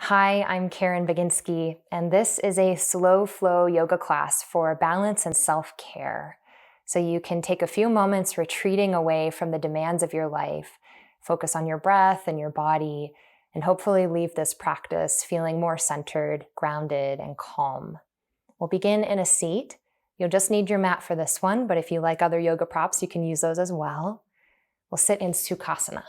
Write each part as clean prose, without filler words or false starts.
Hi, I'm Caren Baginski, and this is a slow flow yoga class for balance and self-care. So you can take a few moments retreating away from the demands of your life, focus on your breath and your body, and hopefully leave this practice feeling more centered, grounded, and calm. We'll begin in a seat. You'll just need your mat for this one, but if you like other yoga props, you can use those as well. We'll sit in Sukhasana.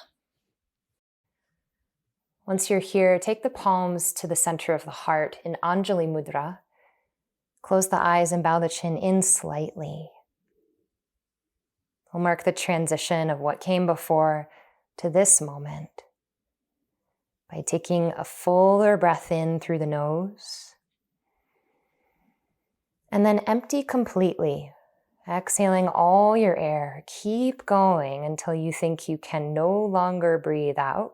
Once you're here, take the palms to the center of the heart in Anjali Mudra. Close the eyes and bow the chin in slightly. We'll mark the transition of what came before to this moment by taking a fuller breath in through the nose and then empty completely, exhaling all your air. Keep going until you think you can no longer breathe out.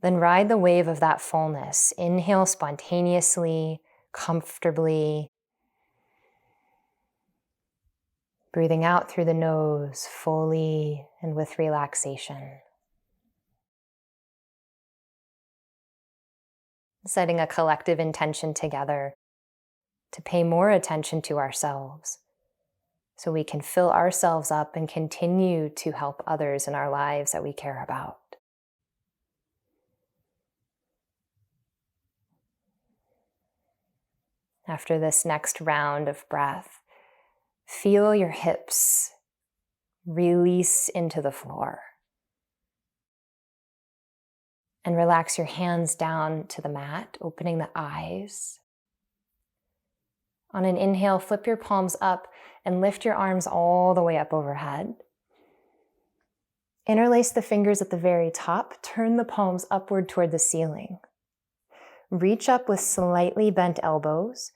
Then ride the wave of that fullness. Inhale spontaneously, comfortably. Breathing out through the nose fully and with relaxation. Setting a collective intention together to pay more attention to ourselves so we can fill ourselves up and continue to help others in our lives that we care about. After this next round of breath, feel your hips release into the floor. And relax your hands down to the mat, opening the eyes. On an inhale, flip your palms up and lift your arms all the way up overhead. Interlace the fingers at the very top, turn the palms upward toward the ceiling. Reach up with slightly bent elbows.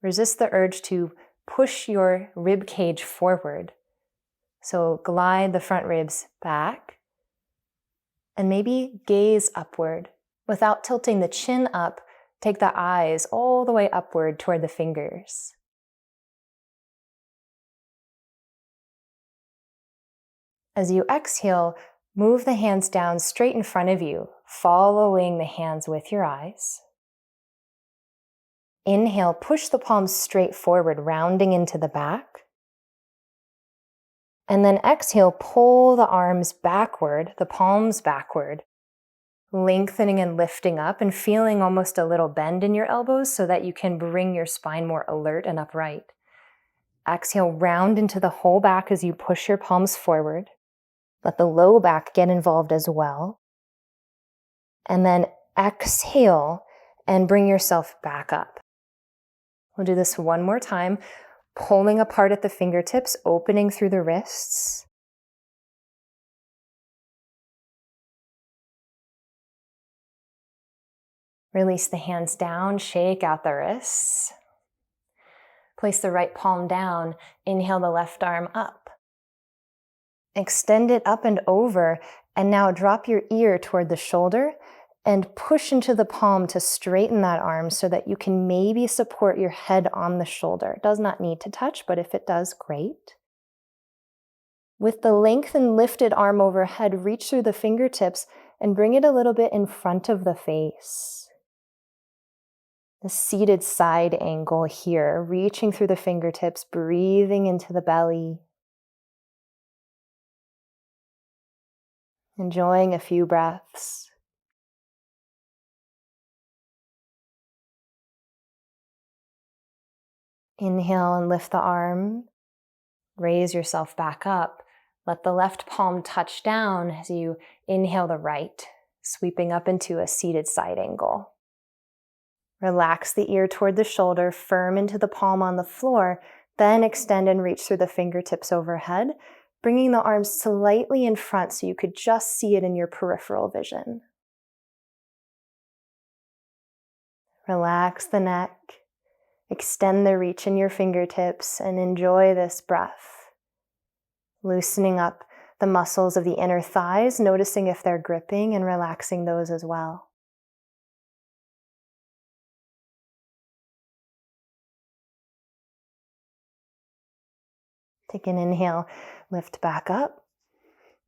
Resist the urge to push your rib cage forward. So glide the front ribs back and maybe gaze upward. Without tilting the chin up, take the eyes all the way upward toward the fingers. As you exhale, move the hands down straight in front of you, following the hands with your eyes. Inhale, push the palms straight forward, rounding into the back. And then exhale, pull the arms backward, the palms backward, lengthening and lifting up and feeling almost a little bend in your elbows so that you can bring your spine more alert and upright. Exhale, round into the whole back as you push your palms forward. Let the low back get involved as well. And then exhale and bring yourself back up. We'll do this one more time, pulling apart at the fingertips, opening through the wrists. Release the hands down, shake out the wrists. Place the right palm down, inhale the left arm up. Extend it up and over, and now drop your ear toward the shoulder and push into the palm to straighten that arm so that you can maybe support your head on the shoulder. It does not need to touch, but if it does, great. With the lengthened lifted arm overhead, reach through the fingertips and bring it a little bit in front of the face. The seated side angle here, reaching through the fingertips, breathing into the belly. Enjoying a few breaths. Inhale and lift the arm. Raise yourself back up. Let the left palm touch down as you inhale the right, sweeping up into a seated side angle. Relax the ear toward the shoulder, firm into the palm on the floor, then extend and reach through the fingertips overhead, bringing the arms slightly in front so you could just see it in your peripheral vision. Relax the neck. Extend the reach in your fingertips and enjoy this breath. Loosening up the muscles of the inner thighs, noticing if they're gripping and relaxing those as well. Take an inhale, lift back up.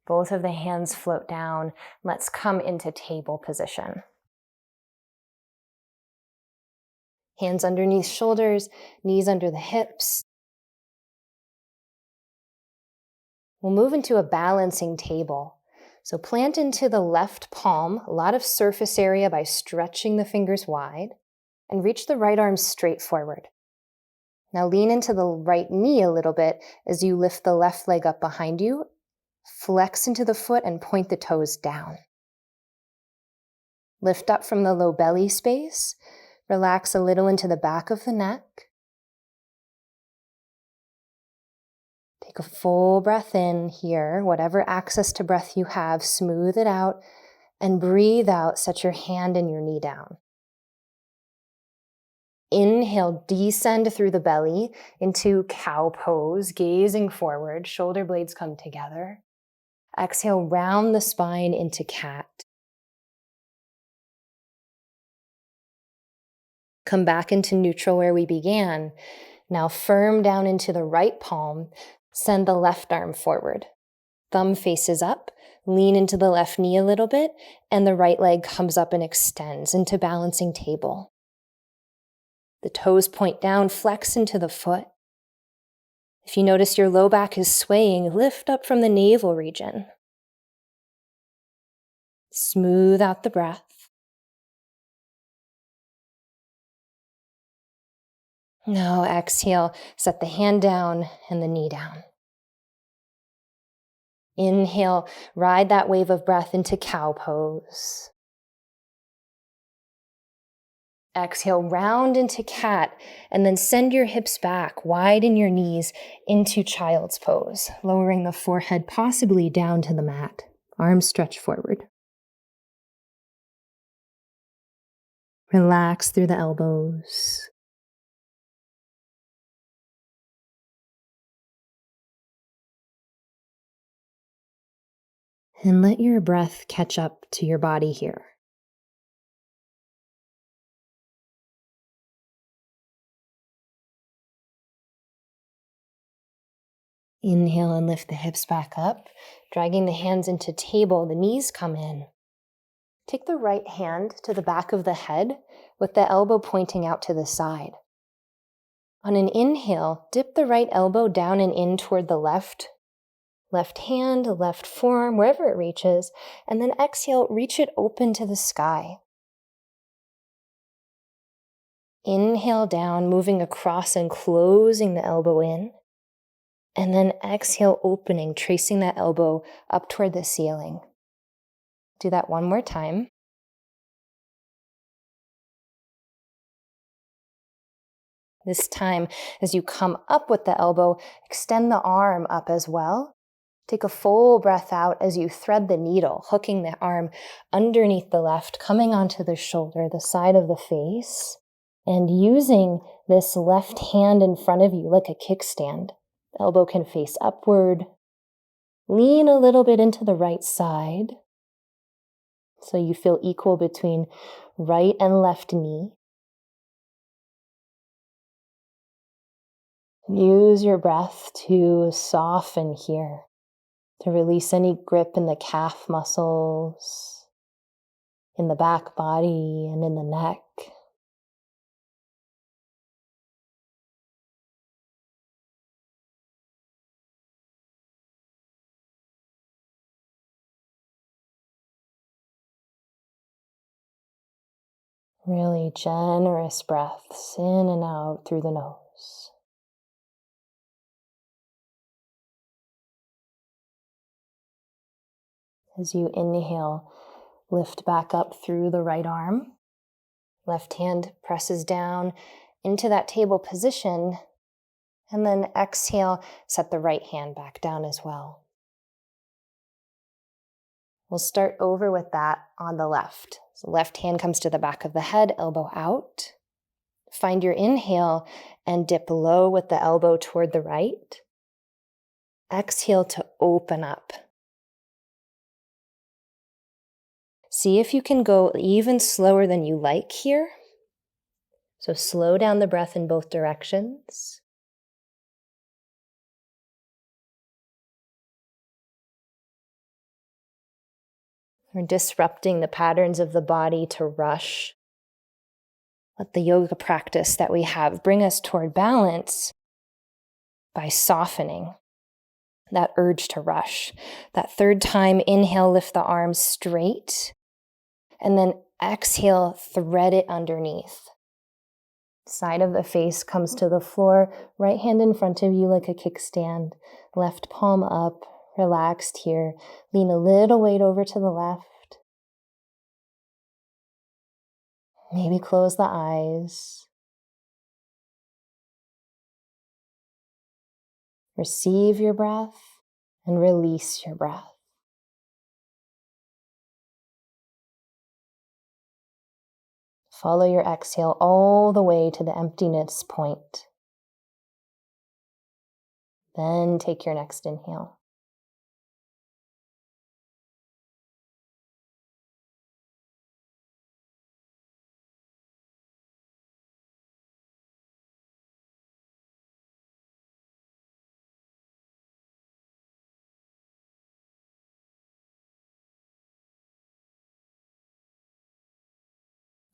Both of the hands float down. Let's come into table position. Hands underneath shoulders, knees under the hips. We'll move into a balancing table. So plant into the left palm, a lot of surface area by stretching the fingers wide, and reach the right arm straight forward. Now lean into the right knee a little bit as you lift the left leg up behind you, flex into the foot and point the toes down. Lift up from the low belly space, relax a little into the back of the neck. Take a full breath in here, whatever access to breath you have, smooth it out, and breathe out, set your hand and your knee down. Inhale, descend through the belly into cow pose, gazing forward, shoulder blades come together. Exhale, round the spine into cat. Come back into neutral where we began. Now firm down into the right palm, send the left arm forward. Thumb faces up, lean into the left knee a little bit, and the right leg comes up and extends into balancing table. The toes point down, flex into the foot. If you notice your low back is swaying, lift up from the navel region. Smooth out the breath. Now exhale, set the hand down and the knee down. Inhale, ride that wave of breath into cow pose. Exhale, round into cat, and then send your hips back, widen your knees into child's pose, lowering the forehead possibly down to the mat. Arms stretch forward. Relax through the elbows. And let your breath catch up to your body here. Inhale and lift the hips back up, dragging the hands into table, the knees come in. Take the right hand to the back of the head with the elbow pointing out to the side. On an inhale, dip the right elbow down and in toward the left hand, left forearm, wherever it reaches, and then exhale, reach it open to the sky. Inhale down, moving across and closing the elbow in. And then exhale, opening, tracing that elbow up toward the ceiling. Do that one more time. This time, as you come up with the elbow, extend the arm up as well. Take a full breath out as you thread the needle, hooking the arm underneath the left, coming onto the shoulder, the side of the face, and using this left hand in front of you like a kickstand. The elbow can face upward. Lean a little bit into the right side so you feel equal between right and left knee. Use your breath to soften here, to release any grip in the calf muscles, in the back body, and in the neck. Really generous breaths in and out through the nose. As you inhale, lift back up through the right arm. Left hand presses down into that table position. And then exhale, set the right hand back down as well. We'll start over with that on the left. So left hand comes to the back of the head, elbow out. Find your inhale and dip low with the elbow toward the right. Exhale to open up. See if you can go even slower than you like here. So slow down the breath in both directions. We're disrupting the patterns of the body to rush. Let the yoga practice that we have bring us toward balance by softening that urge to rush. That third time, inhale, lift the arms straight, and then exhale, thread it underneath. Side of the face comes to the floor, right hand in front of you like a kickstand, left palm up, relaxed here. Lean a little weight over to the left. Maybe close the eyes. Receive your breath and release your breath. Follow your exhale all the way to the emptiness point. Then take your next inhale.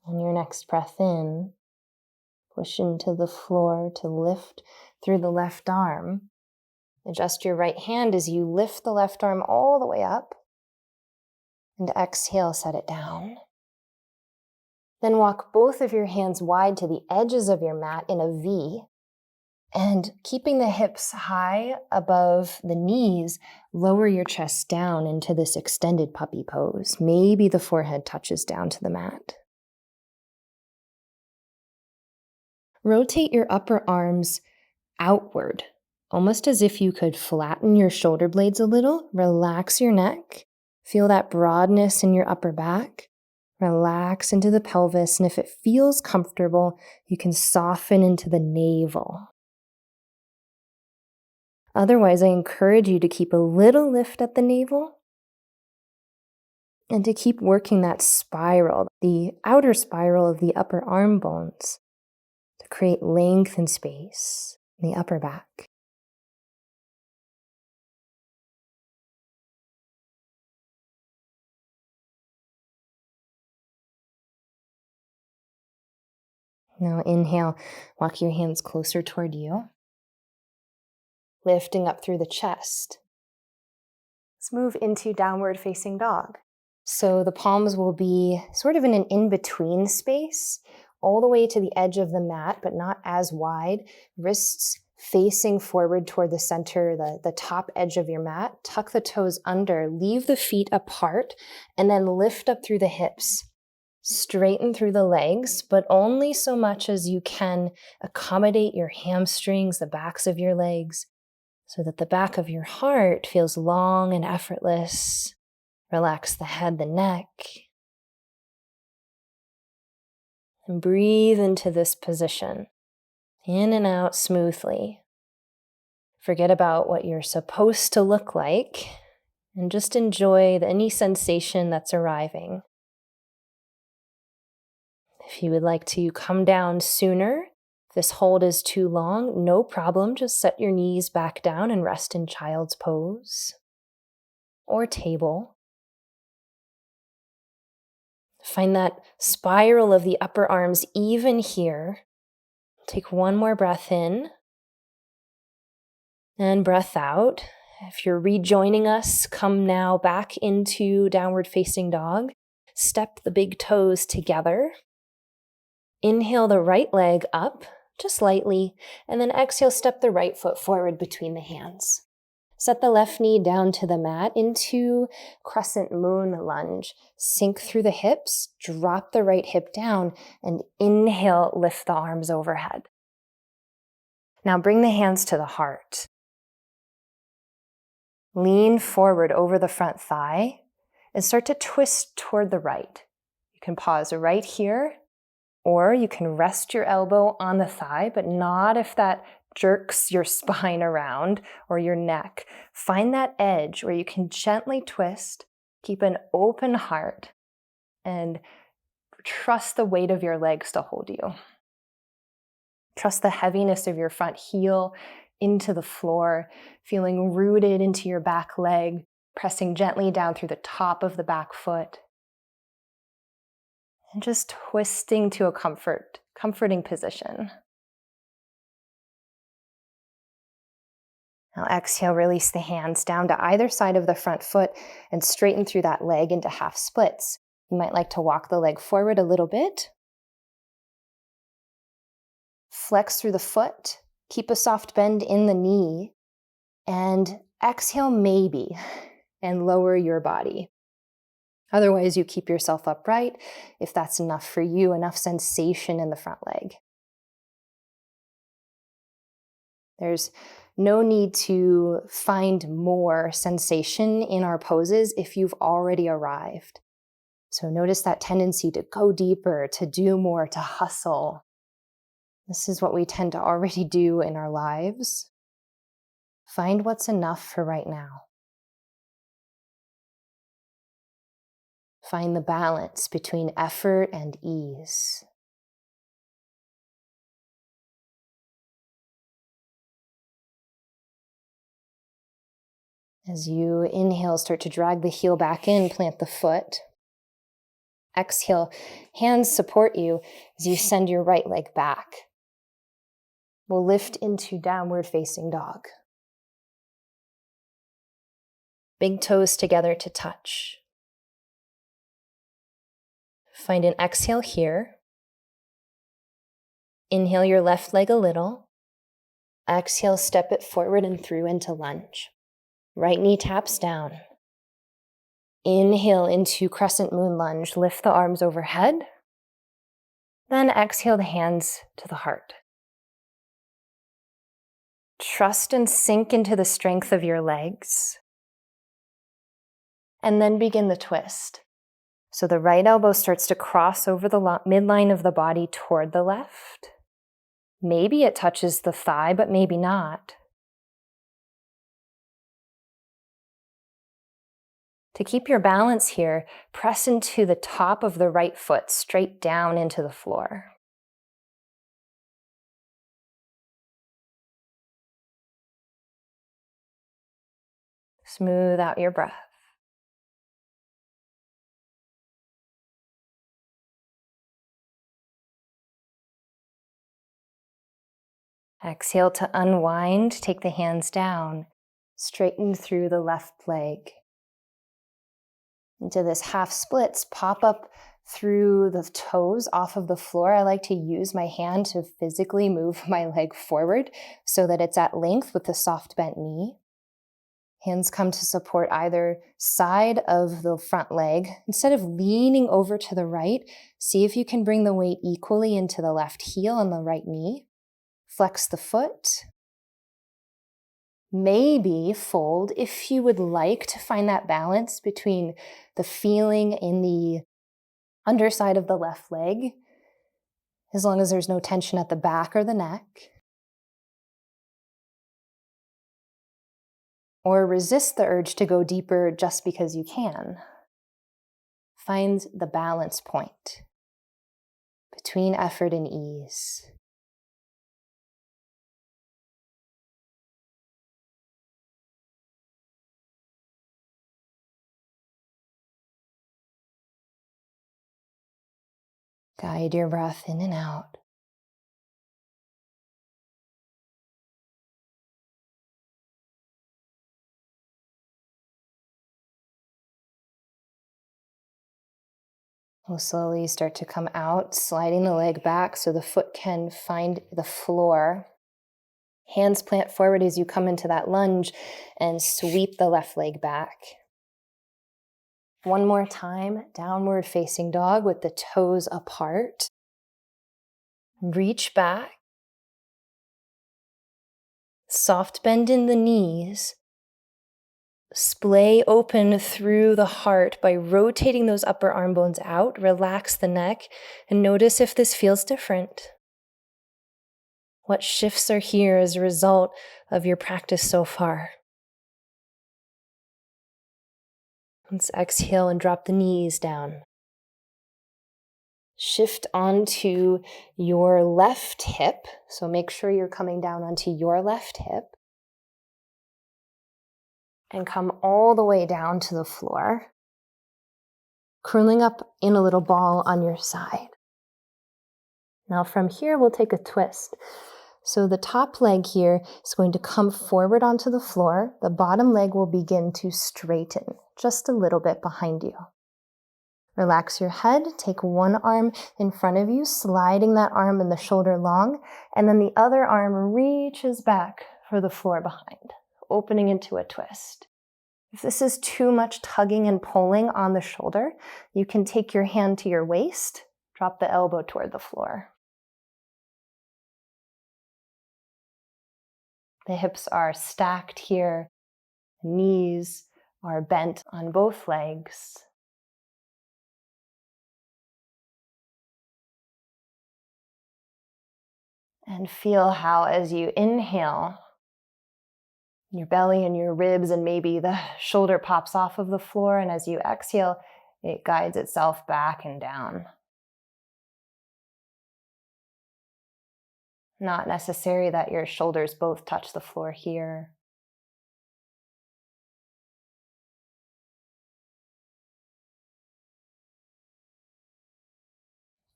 On your next breath in, push into the floor to lift through the left arm. Adjust your right hand as you lift the left arm all the way up. And exhale, set it down. Then walk both of your hands wide to the edges of your mat in a V. And keeping the hips high above the knees, lower your chest down into this extended puppy pose. Maybe the forehead touches down to the mat. Rotate your upper arms outward, almost as if you could flatten your shoulder blades a little. Relax your neck. Feel that broadness in your upper back. Relax into the pelvis, and if it feels comfortable, you can soften into the navel. Otherwise, I encourage you to keep a little lift at the navel and to keep working that spiral, the outer spiral of the upper arm bones, to create length and space in the upper back. Now inhale, walk your hands closer toward you, lifting up through the chest. Let's move into downward facing dog. So the palms will be sort of in an in-between space, all the way to the edge of the mat, but not as wide. Wrists facing forward toward the center, the top edge of your mat. Tuck the toes under, leave the feet apart, and then lift up through the hips. Straighten through the legs, but only so much as you can accommodate your hamstrings, the backs of your legs, so that the back of your heart feels long and effortless. Relax the head, the neck. And breathe into this position, in and out smoothly. Forget about what you're supposed to look like, and just enjoy any sensation that's arriving. If you would like to come down sooner, if this hold is too long, no problem. Just set your knees back down and rest in child's pose or table. Find that spiral of the upper arms even here. Take one more breath in and breath out. If you're rejoining us, come now back into downward facing dog. Step the big toes together. Inhale the right leg up, just lightly, and then exhale, step the right foot forward between the hands. Set the left knee down to the mat into crescent moon lunge. Sink through the hips, drop the right hip down, and inhale, lift the arms overhead. Now bring the hands to the heart. Lean forward over the front thigh and start to twist toward the right. You can pause right here, or you can rest your elbow on the thigh, but not if that jerks your spine around or your neck. Find that edge where you can gently twist, keep an open heart, and trust the weight of your legs to hold you. Trust the heaviness of your front heel into the floor, feeling rooted into your back leg, pressing gently down through the top of the back foot, and just twisting to a comforting position. Now exhale, release the hands down to either side of the front foot and straighten through that leg into half splits. You might like to walk the leg forward a little bit. Flex through the foot, keep a soft bend in the knee, and exhale maybe, and lower your body. Otherwise, you keep yourself upright if that's enough for you, enough sensation in the front leg. There's no need to find more sensation in our poses if you've already arrived. So notice that tendency to go deeper, to do more, to hustle. This is what we tend to already do in our lives. Find what's enough for right now. Find the balance between effort and ease. As you inhale, start to drag the heel back in, plant the foot. Exhale, hands support you as you send your right leg back. We'll lift into downward facing dog. Big toes together to touch. Find an exhale here. Inhale your left leg a little. Exhale, step it forward and through into lunge. Right knee taps down. Inhale into crescent moon lunge. Lift the arms overhead. Then exhale the hands to the heart. Trust and sink into the strength of your legs. And then begin the twist. So the right elbow starts to cross over the midline of the body toward the left. Maybe it touches the thigh, but maybe not. To keep your balance here, press into the top of the right foot, straight down into the floor. Smooth out your breath. Exhale to unwind, take the hands down, straighten through the left leg. Into this half splits, pop up through the toes off of the floor. I like to use my hand to physically move my leg forward so that it's at length with the soft bent knee. Hands come to support either side of the front leg. Instead of leaning over to the right, see if you can bring the weight equally into the left heel and the right knee. Flex the foot. Maybe fold if you would like to find that balance between the feeling in the underside of the left leg, as long as there's no tension at the back or the neck. Or resist the urge to go deeper just because you can. Find the balance point between effort and ease. Guide your breath in and out. We'll slowly start to come out, sliding the leg back so the foot can find the floor. Hands plant forward as you come into that lunge and sweep the left leg back. One more time, downward facing dog with the toes apart. Reach back. Soft bend in the knees. Splay open through the heart by rotating those upper arm bones out. Relax the neck and notice if this feels different. What shifts are here as a result of your practice so far? Let's exhale and drop the knees down. Shift onto your left hip. So make sure you're coming down onto your left hip. and come all the way down to the floor, curling up in a little ball on your side. Now from here, we'll take a twist. So the top leg here is going to come forward onto the floor. The bottom leg will begin to straighten just a little bit behind you. Relax your head, take one arm in front of you, sliding that arm and the shoulder long, and then the other arm reaches back for the floor behind, opening into a twist. If this is too much tugging and pulling on the shoulder, you can take your hand to your waist, drop the elbow toward the floor. The hips are stacked here, knees are bent on both legs. And feel how as you inhale, your belly and your ribs and maybe the shoulder pops off of the floor, and as you exhale, it guides itself back and down. Not necessary that your shoulders both touch the floor here.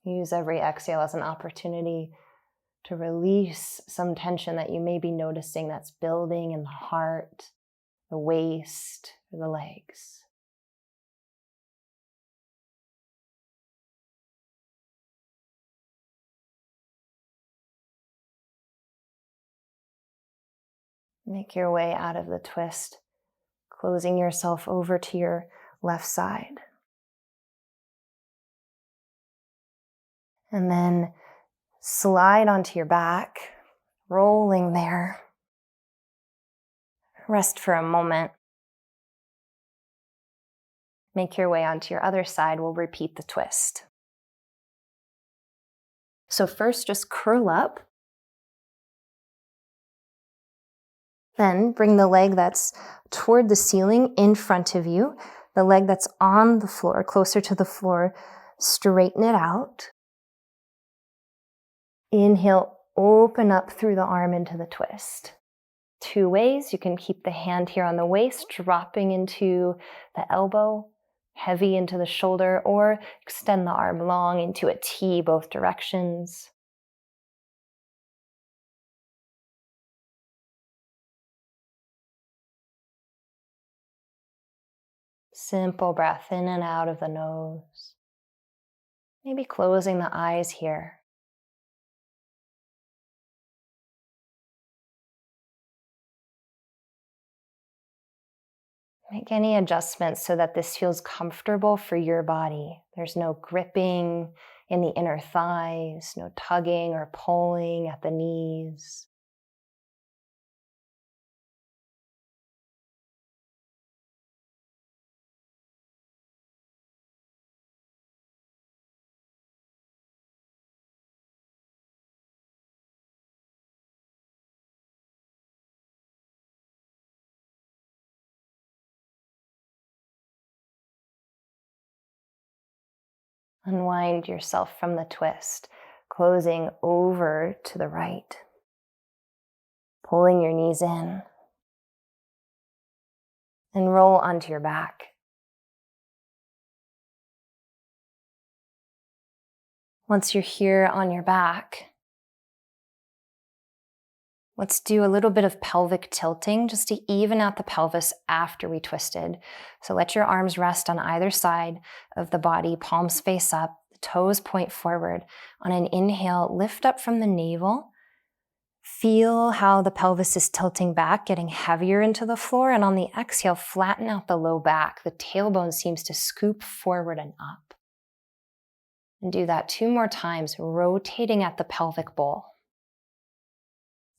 Use every exhale as an opportunity to release some tension that you may be noticing that's building in the heart, the waist, or the legs. Make your way out of the twist, closing yourself over to your left side. And then slide onto your back, rolling there. Rest for a moment. Make your way onto your other side. We'll repeat the twist. So first, just curl up. Then bring the leg that's toward the ceiling in front of you. The leg that's on the floor, closer to the floor, straighten it out. Inhale, open up through the arm into the twist. Two ways. You can keep the hand here on the waist, dropping into the elbow, heavy into the shoulder, or extend the arm long into a T both directions. Simple breath in and out of the nose. Maybe closing the eyes here. Make any adjustments so that this feels comfortable for your body. There's no gripping in the inner thighs, no tugging or pulling at the knees. Unwind yourself from the twist, closing over to the right, pulling your knees in, and roll onto your back. Once you're here on your back, let's do a little bit of pelvic tilting just to even out the pelvis after we twisted. So let your arms rest on either side of the body, palms face up, the toes point forward. On an inhale, lift up from the navel. Feel how the pelvis is tilting back, getting heavier into the floor. And on the exhale, flatten out the low back. The tailbone seems to scoop forward and up. And do that 2 more times, rotating at the pelvic bowl.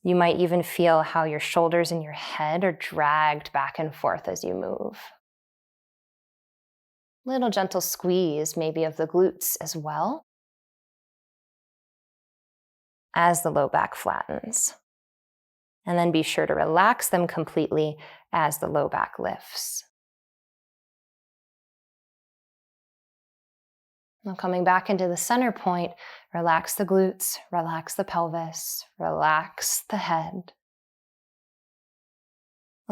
You might even feel how your shoulders and your head are dragged back and forth as you move. Little gentle squeeze maybe of the glutes as well as the low back flattens. And then be sure to relax them completely as the low back lifts. Now coming back into the center point, relax the glutes, relax the pelvis, relax the head.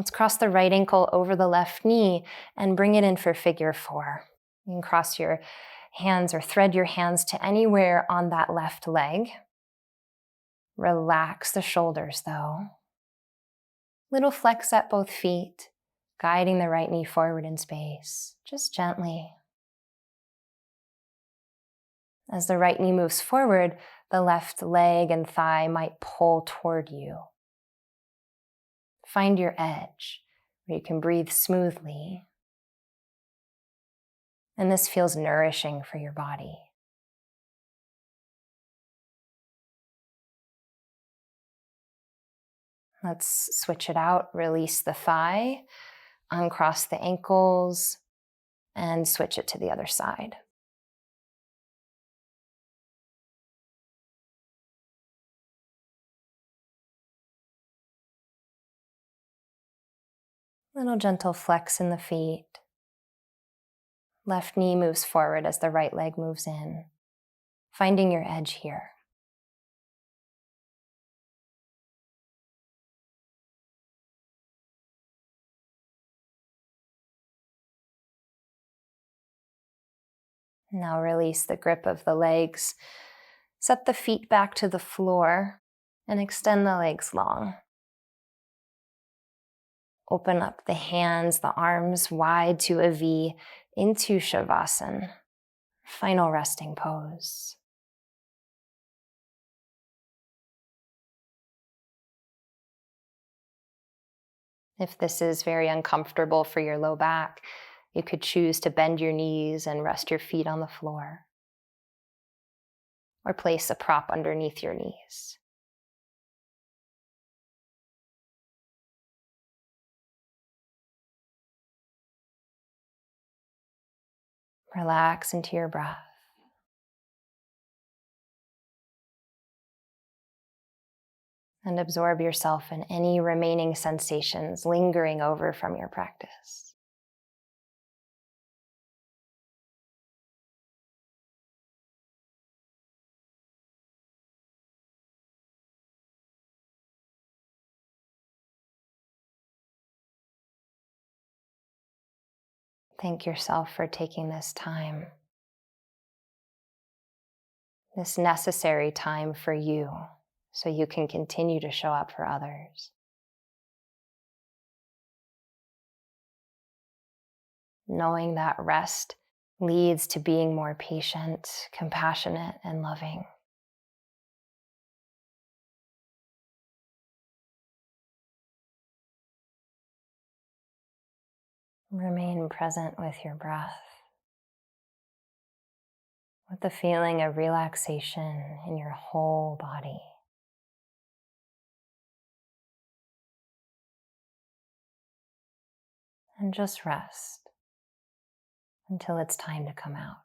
Let's cross the right ankle over the left knee and bring it in for figure 4. You can cross your hands or thread your hands to anywhere on that left leg. Relax the shoulders though. Little flex at both feet, guiding the right knee forward in space, just gently. As the right knee moves forward, the left leg and thigh might pull toward you. Find your edge where you can breathe smoothly. And this feels nourishing for your body. Let's switch it out. Release the thigh, uncross the ankles, and switch it to the other side. Little gentle flex in the feet. Left knee moves forward as the right leg moves in, finding your edge here. Now release the grip of the legs. Set the feet back to the floor and extend the legs long. Open up the hands, the arms wide to a V into Shavasana, final resting pose. If this is very uncomfortable for your low back, you could choose to bend your knees and rest your feet on the floor, or place a prop underneath your knees. Relax into your breath. And absorb yourself in any remaining sensations lingering over from your practice. Thank yourself for taking this time, this necessary time for you, so you can continue to show up for others. Knowing that rest leads to being more patient, compassionate, and loving. Remain present with your breath, with the feeling of relaxation in your whole body. And just rest until it's time to come out.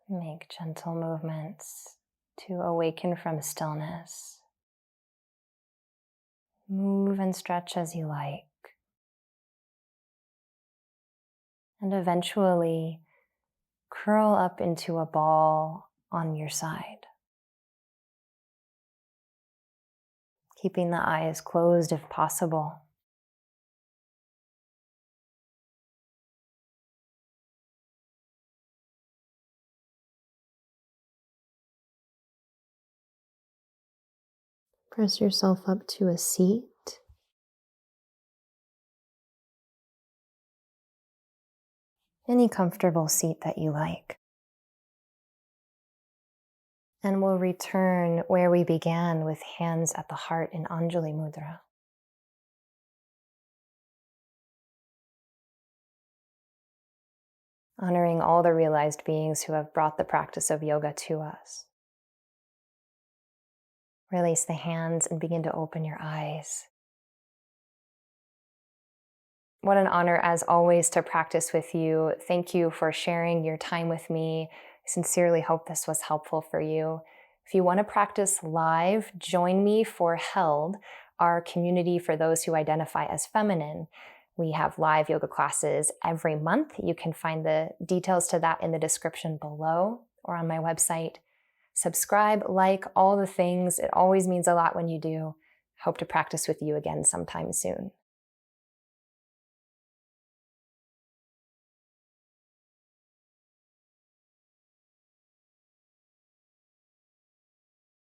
Make gentle movements to awaken from stillness. Move and stretch as you like. And eventually curl up into a ball on your side. Keeping the eyes closed if possible. Press yourself up to a seat. Any comfortable seat that you like. And we'll return where we began with hands at the heart in Anjali Mudra. Honoring all the realized beings who have brought the practice of yoga to us. Release the hands and begin to open your eyes. What an honor, as always, to practice with you. Thank you for sharing your time with me. I sincerely hope this was helpful for you. If you want to practice live, join me for Held, our community for those who identify as feminine. We have live yoga classes every month. You can find the details to that in the description below or on my website. Subscribe, like, all the things. It always means a lot when you do. Hope to practice with you again sometime soon.